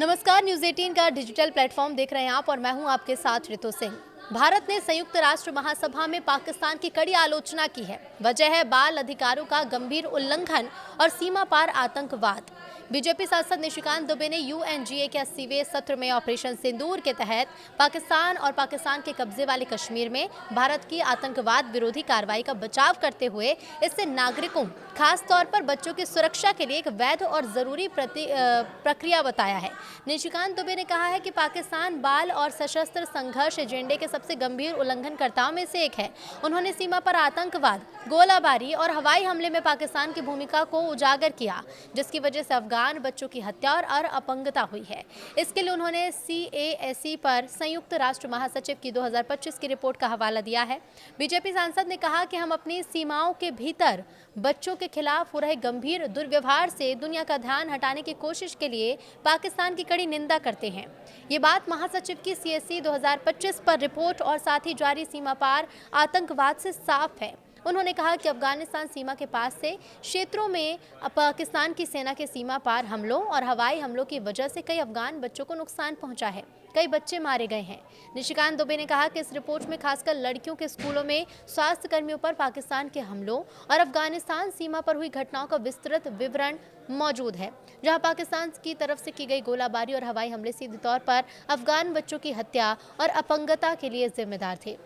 नमस्कार, न्यूज़ 18 का digital platform देख रहे हैं आप और मैं हूं आपके साथ ऋतु सिंह। भारत ने संयुक्त राष्ट्र महासभा में पाकिस्तान की कड़ी आलोचना की है। वजह है बाल अधिकारों का गंभीर उल्लंघन और सीमा पार आतंकवाद। बीजेपी सांसद निशिकांत दुबे ने यूएनजीए के 80वें सत्र में ऑपरेशन सिंदूर के तहत पाकिस्तान और पाकिस्तान के कब्जे वाले कश्मीर में भारत की आतंकवाद विरोधी कार्रवाई का बचाव करते हुए इससे नागरिकों, खास तौर पर बच्चों की सुरक्षा के लिए एक वैध और जरूरी प्रक्रिया बताया है। निशिकांत दुबे ने कहा है कि पाकिस्तान बाल और सशस्त्र संघर्ष एजेंडे के सबसे गंभीर उल्लंघनकर्ताओं में से एक है। उन्होंने सीमा पर आतंकवाद, गोलाबारी और हवाई हमले में पाकिस्तान की भूमिका को उजागर किया, जिसकी वजह से अफगान बच्चों की हत्या और अपंगता हुई है। इसके लिए उन्होंने CASE पर संयुक्त राष्ट्र महासचिव की 2025 की रिपोर्ट का हवाला दिया है। बीजेपी सांसद ने कहा कि हम अपनी सीमाओं के भीतर बच्चों के खिलाफ हो रहे गंभीर दुर्व्यवहार से दुनिया का ध्यान हटाने की कोशिश के लिए पाकिस्तान की कड़ी निंदा करते हैं। ये बात महासचिव की CASE 2025 पर रिपोर्ट और साथ ही जारी सीमा पार आतंकवाद से साफ है। उन्होंने कहा कि अफगानिस्तान सीमा के पास से क्षेत्रों में पाकिस्तान की सेना के सीमा पार हमलों और हवाई हमलों की वजह से कई अफगान बच्चों को नुकसान पहुंचा है, कई बच्चे मारे गए हैं। निशिकांत दुबे ने कहा कि इस रिपोर्ट में खासकर लड़कियों के स्कूलों में स्वास्थ्य कर्मियों पर पाकिस्तान के हमलों और अफगानिस्तान सीमा पर हुई घटनाओं का विस्तृत विवरण मौजूद है, जहां पाकिस्तान की तरफ से की गई गोलाबारी और हवाई हमले सीधे तौर पर अफगान बच्चों की हत्या और अपंगता के लिए जिम्मेदार थे।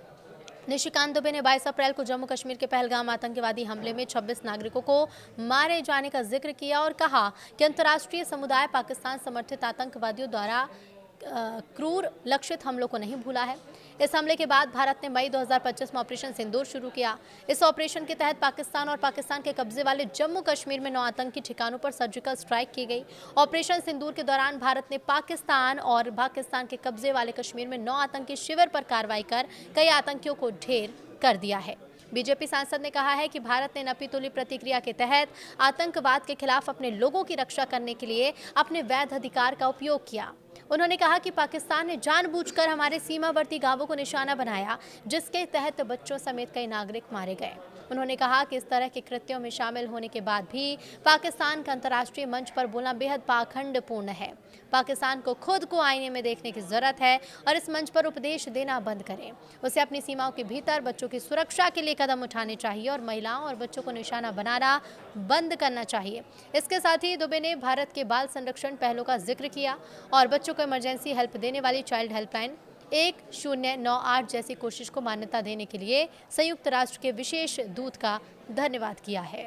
निशिकांत दुबे ने 22 अप्रैल को जम्मू कश्मीर के पहलगाम आतंकवादी हमले में 26 नागरिकों को मारे जाने का जिक्र किया और कहा कि अंतर्राष्ट्रीय समुदाय पाकिस्तान समर्थित आतंकवादियों द्वारा क्रूर लक्षित हमलों को नहीं भूला है। इस हमले के बाद भारत ने मई 2025 में ऑपरेशन सिंदूर शुरू किया। इस ऑपरेशन के तहत पाकिस्तान और पाकिस्तान के कब्जे वाले जम्मू कश्मीर में 9 आतंकी ठिकानों पर सर्जिकल स्ट्राइक की गई। ऑपरेशन सिंदूर के दौरान भारत ने पाकिस्तान और पाकिस्तान के कब्जे वाले कश्मीर में 9 आतंकी शिविर पर कार्रवाई कर कई आतंकियों को ढेर कर दिया है। बीजेपी सांसद ने कहा है कि भारत ने नपी तुली प्रतिक्रिया के तहत आतंकवाद के खिलाफ अपने लोगों की रक्षा करने के लिए अपने वैध अधिकार का उपयोग किया। उन्होंने कहा कि पाकिस्तान ने जानबूझकर हमारे सीमावर्ती गांवों को निशाना बनाया, जिसके तहत बच्चों समेत कई नागरिक मारे गए। उन्होंने कहा कि इस तरह के कृत्यों में शामिल होने के बाद भी पाकिस्तान का अंतर्राष्ट्रीय मंच पर बोलना बेहद पाखंडपूर्ण है। पाकिस्तान को खुद को आईने में देखने की जरूरत है और इस मंच पर उपदेश देना बंद करें। उसे अपनी सीमाओं के भीतर बच्चों की सुरक्षा के लिए कदम उठाने चाहिए और महिलाओं और बच्चों को निशाना बनाना बंद करना चाहिए। इसके साथ ही दुबे ने भारत के बाल संरक्षण पहलों का जिक्र किया और बच्चों को इमरजेंसी हेल्प देने वाली चाइल्ड हेल्पलाइन 1098 जैसी कोशिश को मान्यता देने के लिए संयुक्त राष्ट्र के विशेष दूत का धन्यवाद किया है।